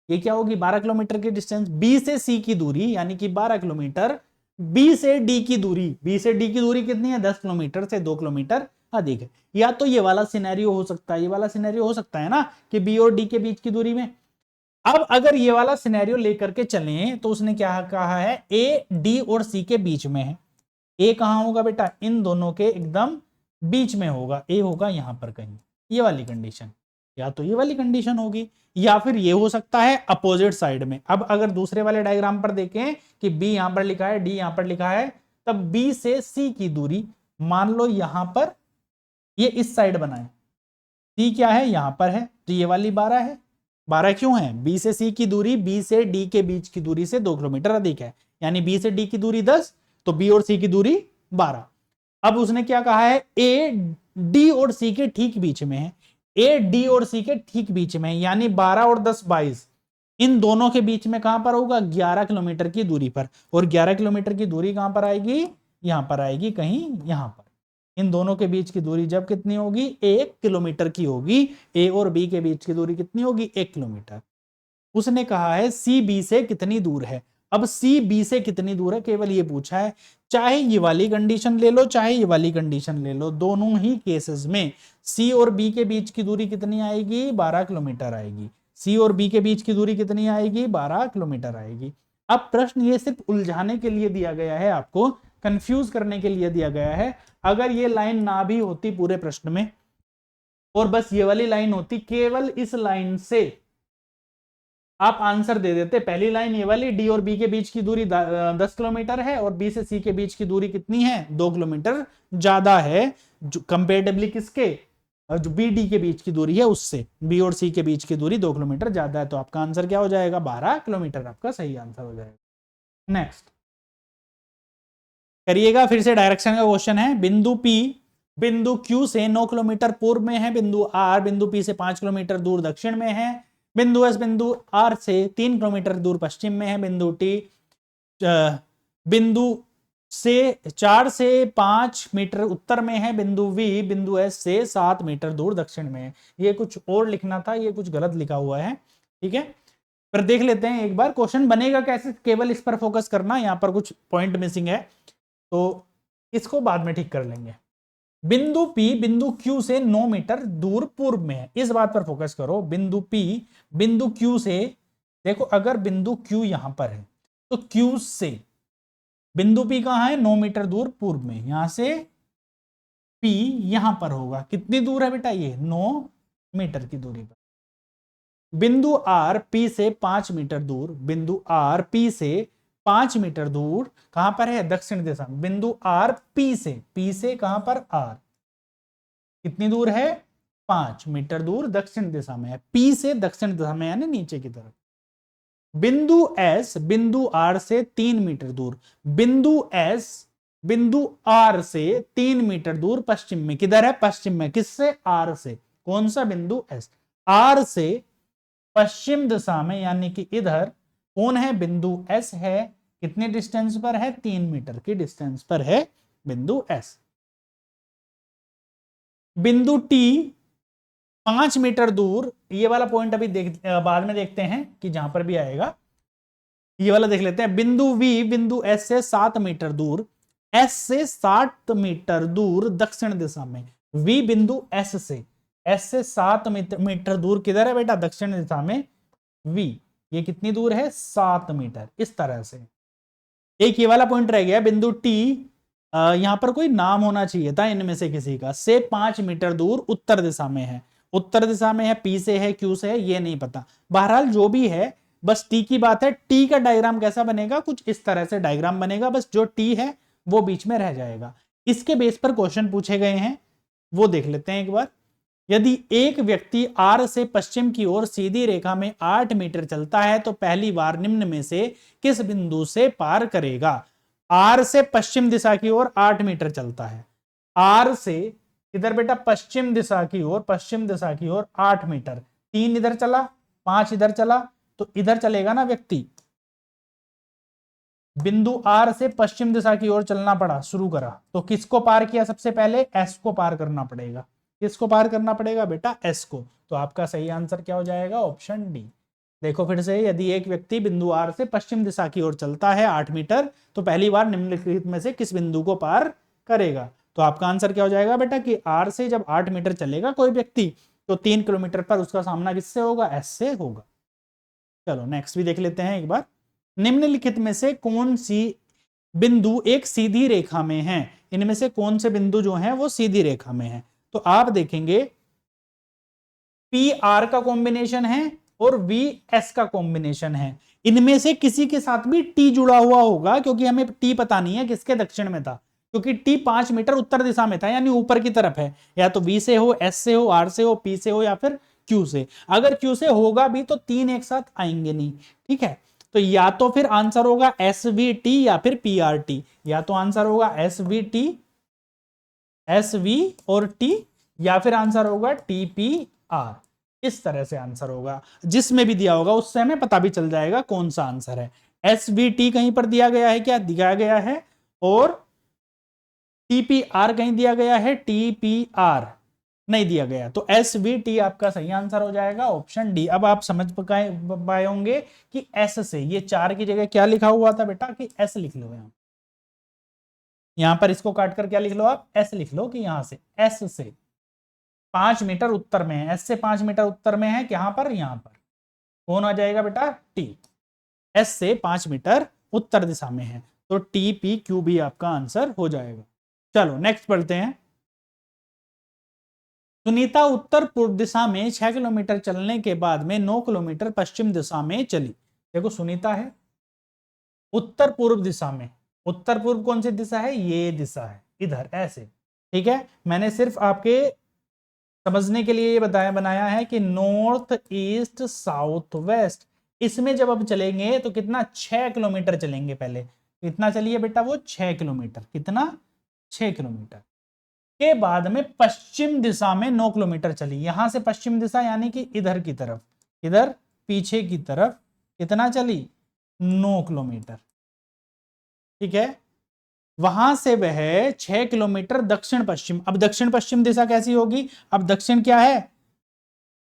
ये क्या होगी 12 किलोमीटर की डिस्टेंस, बी से सी की दूरी यानी कि 12 किलोमीटर, बी से डी की दूरी, बी से डी की दूरी कितनी है 10 किलोमीटर से 2 किलोमीटर अधिक है। या तो ये वाला सिनेरियो हो सकता है, ये वाला सिनेरियो हो सकता है ना कि बी और डी के बीच की दूरी में। अब अगर ये वाला सिनेरियो लेकर के चलें तो उसने क्या कहा है, ए डी और सी के बीच में है, ए कहां होगा बेटा, इन दोनों के एकदम बीच में होगा, ए होगा यहां पर कहीं, ये वाली कंडीशन, या तो ये वाली कंडीशन होगी, या फिर ये हो सकता है अपोजिट साइड में। अब अगर दूसरे वाले डायग्राम पर देखें कि बी यहां पर लिखा है डी यहां पर लिखा है, तब बी से सी की दूरी मान लो यहां पर ये इस साइड बनाए, सी क्या है यहां पर है, तो ये वाली 12 है, 12 क्यों है, बी से सी की दूरी बी से डी के बीच की दूरी से 2 किलोमीटर अधिक है, यानी बी से डी की दूरी 10, तो बी और सी की दूरी 12। अब उसने क्या कहा है, ए डी और सी के ठीक बीच में है, ए, डी और सी के ठीक बीच में, यानी 12 और 10 22, इन दोनों के बीच में कहां पर होगा, 11 किलोमीटर की दूरी पर। और 11 किलोमीटर की दूरी कहां पर आएगी, यहां पर आएगी, कहीं यहां पर। इन दोनों के बीच की दूरी जब कितनी होगी, 1 किलोमीटर की होगी। ए और बी के बीच की दूरी कितनी होगी, 1 किलोमीटर। उसने कहा है सी बी से कितनी दूर है। अब सी बी से कितनी दूर है केवल ये पूछा है। चाहे ये वाली कंडीशन ले लो, चाहे ये वाली कंडीशन ले लो, दोनों ही केसेस में सी और बी के बीच की दूरी कितनी आएगी, 12 किलोमीटर आएगी। सी और बी के बीच की दूरी कितनी आएगी, 12 किलोमीटर आएगी। अब प्रश्न ये सिर्फ उलझाने के लिए दिया गया है, आपको कंफ्यूज करने के लिए दिया गया है। अगर ये लाइन ना भी होती पूरे प्रश्न में और बस ये वाली लाइन होती, केवल इस लाइन से आप आंसर दे देते। पहली लाइन ये वाली, डी और बी के बीच की दूरी 10 किलोमीटर है और बी से सी के बीच की दूरी कितनी है, 2 किलोमीटर ज्यादा है, जो कंपेरेटिवली किसके, जो बी डी के बीच की दूरी है उससे। बी और सी के बीच की दूरी 2 किलोमीटर ज्यादा है, तो आपका आंसर क्या हो जाएगा, 12 किलोमीटर आपका सही आंसर हो जाएगा। नेक्स्ट करिएगा, फिर से डायरेक्शन का क्वेश्चन है। बिंदु पी बिंदु क्यू से 9 किलोमीटर पूर्व में है। बिंदु आर बिंदु पी से 5 किलोमीटर दूर दक्षिण में है। बिंदु एस बिंदु आर से 3 किलोमीटर दूर पश्चिम में है। बिंदु टी बिंदु से 4 से 5 मीटर उत्तर में है। बिंदु वी बिंदु एस से 7 मीटर दूर दक्षिण में है। ये कुछ और लिखना था, ये कुछ गलत लिखा हुआ है, ठीक है। पर देख लेते हैं एक बार क्वेश्चन बनेगा कैसे, केवल इस पर फोकस करना, यहां पर कुछ पॉइंट मिसिंग है तो इसको बाद में ठीक कर लेंगे। बिंदु P बिंदु Q से 9 मीटर दूर पूर्व में है, इस बात पर फोकस करो। बिंदु P बिंदु Q से, देखो अगर बिंदु Q यहां पर है तो Q से बिंदु P कहां है, 9 मीटर दूर पूर्व में, यहां से P यहां पर होगा। कितनी दूर है बेटा, ये 9 मीटर की दूरी पर। बिंदु R P से 5 मीटर दूर, बिंदु R P से 5 मीटर दूर कहां पर है, दक्षिण दिशा में। बिंदु आर पी से कहां पर, आर कितनी दूर है, 5 मीटर दूर दक्षिण दिशा में है। पी से दक्षिण दिशा में यानी नीचे की तरफ। बिंदु एस बिंदु आर से 3 मीटर दूर। बिंदु एस बिंदु आर से 3 मीटर दूर पश्चिम में, किधर है, पश्चिम में, किससे, आर से। कौन सा बिंदु एस, आर से पश्चिम दिशा में, यानी कि इधर कौन है, बिंदु एस है। कितने डिस्टेंस पर है, 3 मीटर की डिस्टेंस पर है बिंदु एस। बिंदु टी 5 मीटर दूर, ये वाला पॉइंट अभी बाद में देखते हैं कि जहां पर भी आएगा, ये वाला देख लेते हैं। बिंदु वी बिंदु एस से 7 मीटर दूर, एस से 7 मीटर दूर दक्षिण दिशा में। वी बिंदु एस से 7 मीटर दूर किधर है बेटा, दक्षिण दिशा में। वी ये कितनी दूर है, 7 मीटर। इस तरह से एक ये वाला पॉइंट रह गया, बिंदु टी, यहां पर कोई नाम होना चाहिए था इनमें से किसी का, से 5 मीटर दूर उत्तर दिशा में है। उत्तर दिशा में है, पी से है, क्यू से है, ये नहीं पता। बहरहाल जो भी है, बस टी की बात है। टी का डायग्राम कैसा बनेगा, कुछ इस तरह से डायग्राम बनेगा, बस जो टी है वो बीच में रह जाएगा। इसके बेस पर क्वेश्चन पूछे गए हैं, वो देख लेते हैं एक बार। यदि एक व्यक्ति आर से पश्चिम की ओर सीधी रेखा में 8 मीटर चलता है तो पहली बार निम्न में से किस बिंदु से पार करेगा। आर से पश्चिम दिशा की ओर 8 मीटर चलता है, आर से इधर बेटा पश्चिम दिशा की ओर, पश्चिम दिशा की ओर 8 मीटर, 3 इधर चला, 5 इधर चला, तो इधर चलेगा ना व्यक्ति। बिंदु आर से पश्चिम दिशा की ओर चलना पड़ा, शुरू करा, तो किसको पार किया, सबसे पहले एस को पार करना पड़ेगा। किसको पार करना पड़ेगा बेटा, एस को। तो आपका सही आंसर क्या हो जाएगा, ऑप्शन डी। देखो फिर से, यदि एक व्यक्ति बिंदु आर से पश्चिम दिशा की ओर चलता है 8 मीटर तो पहली बार निम्नलिखित में से किस बिंदु को पार करेगा। तो आपका आंसर क्या हो जाएगा बेटा कि आर से जब 8 मीटर चलेगा कोई व्यक्ति तो 3 किलोमीटर पर उसका सामना किससे होगा, एस से होगा। चलो नेक्स्ट भी देख लेते हैं एक बार। निम्नलिखित में से कौन सी बिंदु एक सीधी रेखा में है, इनमें से कौन से बिंदु जो हैं वो सीधी रेखा में है। तो आप देखेंगे पी आर का कॉम्बिनेशन है और वी एस का कॉम्बिनेशन है। इनमें से किसी के साथ भी टी जुड़ा हुआ होगा, क्योंकि हमें टी पता नहीं है किसके दक्षिण में था, क्योंकि टी 5 मीटर उत्तर दिशा में था, यानी ऊपर की तरफ है। या तो वी से हो, एस से हो, आर से हो, पी से हो, या फिर क्यू से। अगर क्यू से होगा भी तो 3 एक साथ आएंगे नहीं, ठीक है। तो या तो फिर आंसर होगा एस वी टी या फिर पी आर टी, या तो आंसर होगा S V T, S V और टी, या फिर आंसर होगा टी पी आर। इस तरह से आंसर होगा, जिसमें भी दिया होगा उससे हमें पता भी चल जाएगा कौन सा आंसर है। एस वी टी कहीं पर दिया गया है क्या? दिया गया है। और टीपीआर कहीं दिया गया है? टीपीआर नहीं दिया गया, तो एस वी टी आपका सही आंसर हो जाएगा, ऑप्शन डी। अब आप समझ पाए होंगे कि एस से ये 4 की जगह क्या लिखा हुआ था बेटा, कि एस लिख लो। यहां पर इसको काट कर क्या लिख लो आप? एस लिख लो, कि यहां से एस से 5 मीटर उत्तर में है, एस से 5 मीटर उत्तर में है, यहां पर, यहां पर कौन आ जाएगा बेटा? टी। एस से 5 मीटर उत्तर दिशा में है, तो टी पी क्यू भी आपका आंसर हो जाएगा। चलो नेक्स्ट पढ़ते हैं। सुनीता उत्तर पूर्व दिशा में 6 किलोमीटर चलने के बाद में 9 किलोमीटर पश्चिम दिशा में चली। देखो सुनीता है उत्तर पूर्व दिशा में, उत्तर पूर्व कौन सी दिशा है? ये दिशा है, इधर ऐसे, ठीक है। मैंने सिर्फ आपके समझने के लिए ये बनाया है कि नॉर्थ ईस्ट साउथ वेस्ट। इसमें जब अब चलेंगे तो कितना? 6 किलोमीटर चलेंगे। पहले कितना चलिए बेटा? वो 6 किलोमीटर। कितना? 6 किलोमीटर के बाद में पश्चिम दिशा में 9 किलोमीटर चली। यहां से पश्चिम दिशा यानी कि इधर की तरफ, इधर पीछे की तरफ कितना चली? 9 किलोमीटर, ठीक है। वहां से वह 6 किलोमीटर दक्षिण पश्चिम। अब दक्षिण पश्चिम दिशा कैसी होगी? अब दक्षिण क्या है?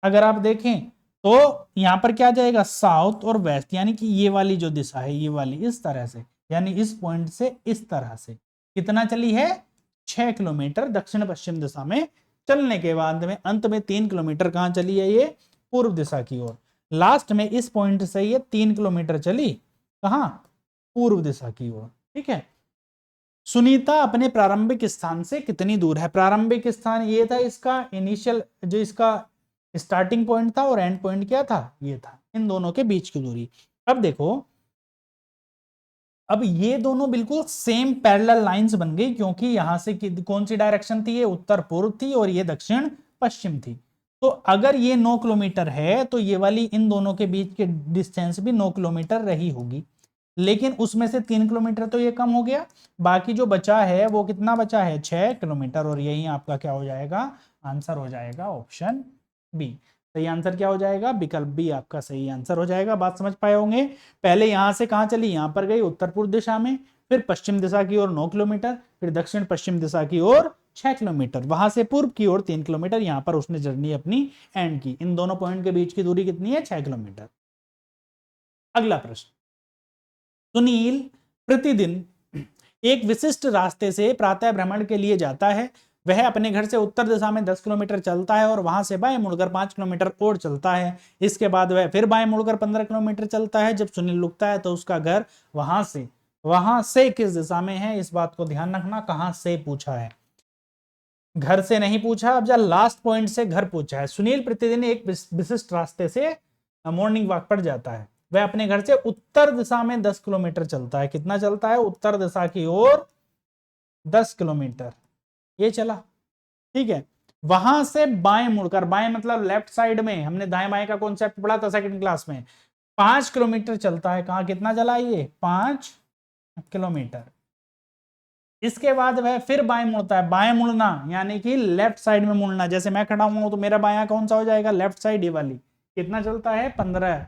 अगर आप देखें तो यहां पर क्या जाएगा? साउथ और वेस्ट, यानी कि ये वाली जो दिशा है, ये वाली, इस तरह से, यानी इस पॉइंट से इस तरह से कितना चली है? 6 किलोमीटर दक्षिण पश्चिम दिशा में चलने के बाद में अंत में 3 किलोमीटर कहां चली है? ये पूर्व दिशा की ओर। लास्ट में इस पॉइंट से ये 3 किलोमीटर चली कहां? पूर्व दिशा की ओर, ठीक है। सुनीता अपने प्रारंभिक स्थान से कितनी दूर है? प्रारंभिक स्थान ये था इसका इनिशियल, जो इसका स्टार्टिंग पॉइंट था, और एंड पॉइंट क्या था? ये था। इन दोनों के बीच की दूरी। अब देखो, अब ये दोनों बिल्कुल सेम पैरेलल लाइंस बन गई, क्योंकि यहां से कौन सी डायरेक्शन थी? ये उत्तर पूर्व थी और ये दक्षिण पश्चिम थी। तो अगर ये 9 किलोमीटर है तो ये वाली इन दोनों के बीच की डिस्टेंस भी 9 किलोमीटर रही होगी, लेकिन उसमें से 3 किलोमीटर तो ये कम हो गया। बाकी जो बचा है वो कितना बचा है? 6 किलोमीटर। और यही आपका क्या हो जाएगा? आंसर हो जाएगा ऑप्शन बी। सही आंसर क्या हो जाएगा? विकल्प बी आपका सही आंसर हो जाएगा। बात समझ पाए होंगे। पहले यहां से कहां चली? यहां पर गई उत्तर पूर्व दिशा में, फिर पश्चिम दिशा की ओर 9 किलोमीटर, फिर दक्षिण पश्चिम दिशा की ओर 6 किलोमीटर, वहां से पूर्व की ओर 3 किलोमीटर। यहां पर उसने जर्नी अपनी एंड की। इन दोनों पॉइंट के बीच की दूरी कितनी है? 6 किलोमीटर। अगला प्रश्न, सुनील प्रतिदिन एक विशिष्ट रास्ते से प्रातः भ्रमण के लिए जाता है। वह अपने घर से उत्तर दिशा में 10 किलोमीटर चलता है और वहां से बाएं मुड़कर 5 किलोमीटर और चलता है। इसके बाद वह फिर बाएं मुड़कर 15 किलोमीटर चलता है। जब सुनील रुकता है तो उसका घर वहां से किस दिशा में है? इस बात को ध्यान रखना, कहां से पूछा है, घर से नहीं पूछा। अब जब लास्ट पॉइंट से घर पूछा है। सुनील प्रतिदिन एक विशिष्ट रास्ते से मॉर्निंग वॉक पर जाता है। वह अपने घर से उत्तर दिशा में 10 किलोमीटर चलता है। कितना चलता है? उत्तर दिशा की ओर 10 किलोमीटर ये चला, ठीक है। वहां से बाएं मुड़कर, बाएं मतलब लेफ्ट साइड में, हमने दाएं बाएं का कॉन्सेप्ट पढ़ा था सेकंड क्लास में, 5 किलोमीटर चलता है। कहां कितना चला? ये 5 किलोमीटर। इसके बाद वह फिर बाएं मुड़ता है। बाएं मुड़ना यानी कि लेफ्ट साइड में मुड़ना। जैसे मैं खड़ा हूं तो मेरा बायां कौन सा हो जाएगा? लेफ्ट साइड, ये वाली। कितना चलता है? 15।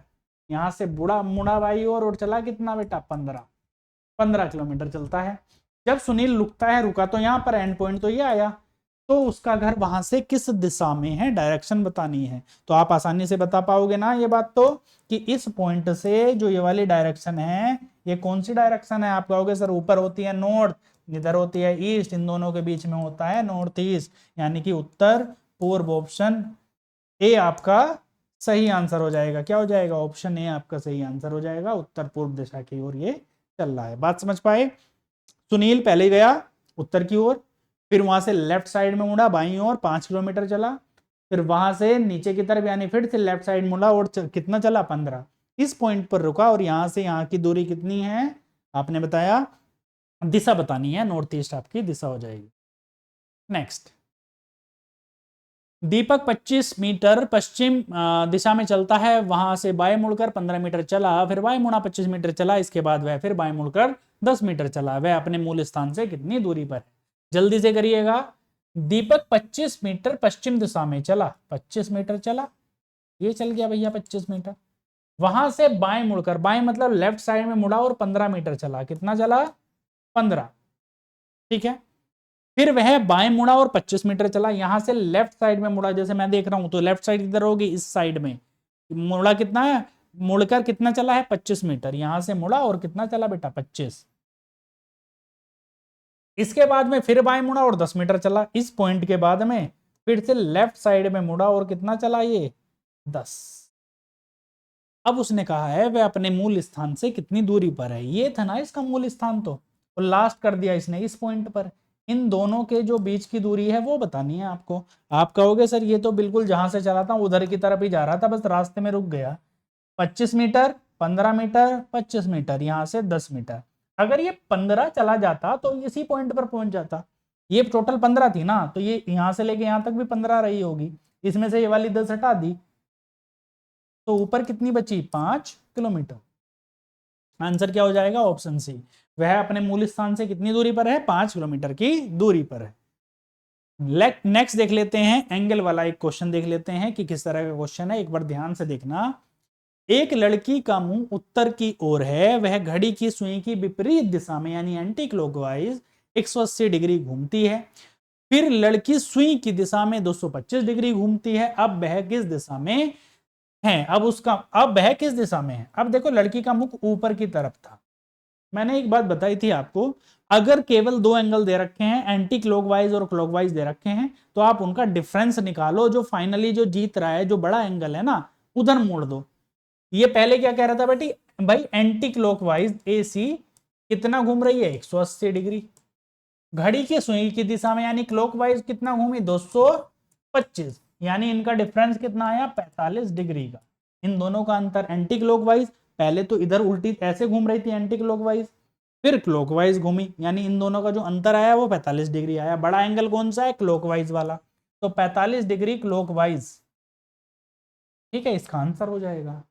यहां से बुढ़ा मुड़ा बाई और चला कितना बेटा? 15 किलोमीटर चलता है। जब सुनील रुकता है, रुका तो यहां पर एंड पॉइंट तो ये आया, तो उसका घर वहां से किस दिशा में है? डायरेक्शन बतानी है। तो आप आसानी से बता पाओगे ना ये बात, तो कि इस पॉइंट से जो ये वाली डायरेक्शन है, ये कौन सी डायरेक्शन है? आप कहोगे सर ऊपर होती है नॉर्थ, इधर होती है ईस्ट, इन दोनों के बीच में होता है नॉर्थ ईस्ट, यानी कि उत्तर पूर्व। ऑप्शन ए आपका सही आंसर हो जाएगा। क्या हो जाएगा? ऑप्शन ए आपका सही आंसर हो जाएगा। उत्तर पूर्व दिशा की ओर ये चल रहा है। बात समझ पाए? सुनील पहले गया उत्तर की ओर, फिर वहां से लेफ्ट साइड में मुड़ा बाईं ओर 5 किलोमीटर चला, फिर वहां से नीचे की तरफ यानी फिर से लेफ्ट साइड मुड़ा और कितना चला? 15। इस पॉइंट पर रुका और यहां से यहां की दूरी कितनी है? आपने बताया दिशा बतानी है, नॉर्थ ईस्ट आपकी दिशा हो जाएगी। नेक्स्ट, दीपक 25 मीटर पश्चिम दिशा में चलता है। वहां से बाएं मुड़कर 15 मीटर चला, फिर बाएं मुड़ा 25 मीटर चला। इसके बाद वह फिर बाएं मुड़कर 10 मीटर चला। वह अपने मूल स्थान से कितनी दूरी पर है? जल्दी से करिएगा। दीपक 25 मीटर पश्चिम दिशा में चला, 25 मीटर चला, ये चल गया भैया 25 मीटर। वहां से बाएं मुड़कर, बाएं मतलब लेफ्ट साइड में मुड़ा और 15 मीटर चला, कितना चला? 15, ठीक है। फिर वह बाएं मुड़ा और 25 मीटर चला, यहां से लेफ्ट साइड में मुड़ा, जैसे मैं देख रहा हूं तो लेफ्ट साइड इधर होगी, इस साइड में मुड़ा, कितना है? मुड़कर कितना चला है? 25 मीटर, यहां से मुड़ा और कितना चला बेटा? 25। इसके बाद में फिर बाएं मुड़ा और 10 मीटर चला, इस पॉइंट के बाद में फिर से लेफ्ट साइड में मुड़ा और कितना चला? ये 10। अब उसने कहा है वह अपने मूल स्थान से कितनी दूरी पर है, ये था ना इसका मूल स्थान, तो लास्ट कर दिया इसने इस पॉइंट पर। इन दोनों के जो बीच की दूरी है वो बतानी है आपको। आप कहोगे सर ये तो बिल्कुल जहां से चला था उधर की तरफ ही जा रहा था, बस रास्ते में रुक गया। 25 मीटर, 15 मीटर, 25 मीटर, यहां से 10 मीटर। अगर ये 15 चला जाता तो इसी पॉइंट पर पहुंच जाता। ये टोटल 15 थी ना, तो ये यहां से लेके यहां तक भी 15 रही होगी, इसमें से ये वाली 10 हटा दी, तो ऊपर कितनी बची? 5 किलोमीटर। आंसर क्या हो जाएगा? Option C. वह अपने मूल स्थान से कितनी दूरी पर है? 5 किलोमीटर की दूरी पर है। नेक्स्ट देख लेते हैं, एंगल वाला एक क्वेश्चन देख लेते हैं कि किस तरह का क्वेश्चन है, एक बार ध्यान से देखना। एक लड़की का मुंह उत्तर की ओर है, वह घड़ी की सुई की विपरीत दिशा में यानी एंटी क्लॉकवाइज 180 डिग्री घूमती है। फिर लड़की सुई की दिशा में 225 डिग्री घूमती है। अब वह किस दिशा में है? अब वह किस दिशा में है? अब देखो लड़की का मुख ऊपर की तरफ था। मैंने एक बात बताई थी आपको, अगर केवल दो एंगल दे रखे हैं, एंटी क्लॉकवाइज और क्लॉकवाइज दे रखे हैं, तो आप उनका डिफरेंस निकालो, जो फाइनली जो जीत रहा है, जो बड़ा एंगल है ना, उधर मोड़ दो। ये पहले क्या कह रहा था बेटी? भाई एंटी क्लॉकवाइज एसी कितना घूम रही है? 180 डिग्री। घड़ी की सुई की दिशा में यानी क्लॉकवाइज कितना घूमी? 225, यानी इनका डिफरेंस कितना आया? 45 डिग्री का। इन दोनों का अंतर एंटी क्लॉकवाइज, पहले तो इधर उल्टी ऐसे घूम रही थी एंटी क्लॉकवाइज, फिर क्लॉकवाइज घूमी, यानी इन दोनों का जो अंतर आया वो 45 डिग्री आया। बड़ा एंगल कौन सा है? क्लॉकवाइज वाला, तो 45 डिग्री क्लॉकवाइज, ठीक है, इसका आंसर हो जाएगा।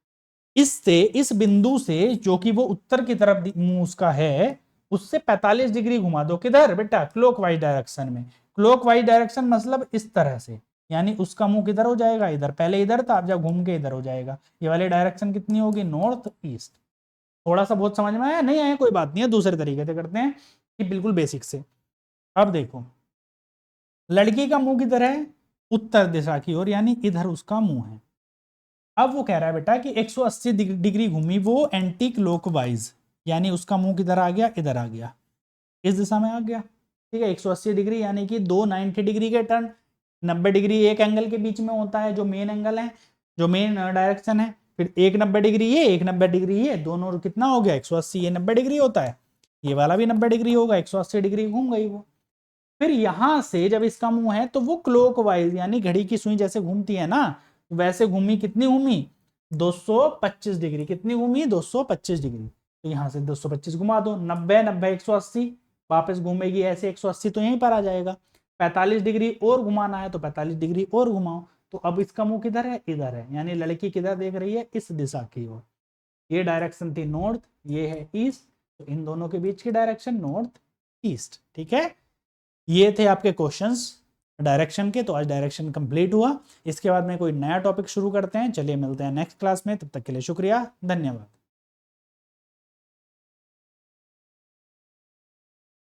इससे, इस बिंदु से जो कि वो उत्तर की तरफ मुंह उसका है, उससे 45 डिग्री घुमा दो, किधर बेटा? क्लॉकवाइज डायरेक्शन में। क्लॉकवाइज डायरेक्शन मतलब इस तरह से, यानी उसका मुंह किधर हो जाएगा? इधर। पहले इधर था, अब जब घूम के इधर हो जाएगा। ये वाली डायरेक्शन कितनी होगी? North east. थोड़ा सा बहुत समझ में आया? नहीं आया? कोई बात नहीं है, दूसरे तरीके से करते हैं कि बिल्कुल बेसिक से। अब देखो, लड़की का मुंह किधर है? उत्तर दिशा की ओर, यानी इधर उसका मुंह है। अब वो कह रहा है बेटा कि 180 डिग्री घूमी वो एंटी क्लॉकवाइज, यानी उसका मुंह किधर आ गया? इधर आ गया, इस दिशा में आ गया, ठीक है। 180 डिग्री यानी कि 290 डिग्री के टर्न। 90 डिग्री एक एंगल के बीच में होता है, जो मेन एंगल है, जो मेन डायरेक्शन है। फिर एक 90 डिग्री ये, एक 90 डिग्री ये, दोनों कितना हो गया? 180। ये 90 डिग्री होता है, ये वाला भी 90 डिग्री होगा, 180 डिग्री घूम गई वो। फिर यहां से जब इसका मुंह है तो वो क्लॉकवाइज, यानी घड़ी की सुई जैसे घूमती है ना, वैसे घूमी। कितनी घूमी? 225 डिग्री। कितनी घूमी? 225 डिग्री। तो यहां से 225 घुमा दो, 90 90 180, वापस घूमेगी ऐसे 180, तो यहीं पर आ जाएगा। 45 डिग्री और घुमाना है तो 45 डिग्री और घुमाओ। तो अब इसका मुंह किधर है? इधर है, यानी लड़की किधर देख रही है? इस दिशा की ओर। ये डायरेक्शन थी नॉर्थ, ये है ईस्ट, तो इन दोनों के बीच की डायरेक्शन नॉर्थ ईस्ट, ठीक है। ये थे आपके क्वेश्चंस डायरेक्शन के। तो आज डायरेक्शन कंप्लीट हुआ। इसके बाद में कोई नया टॉपिक शुरू करते हैं। चलिए मिलते हैं नेक्स्ट क्लास में, तब तक के लिए शुक्रिया, धन्यवाद।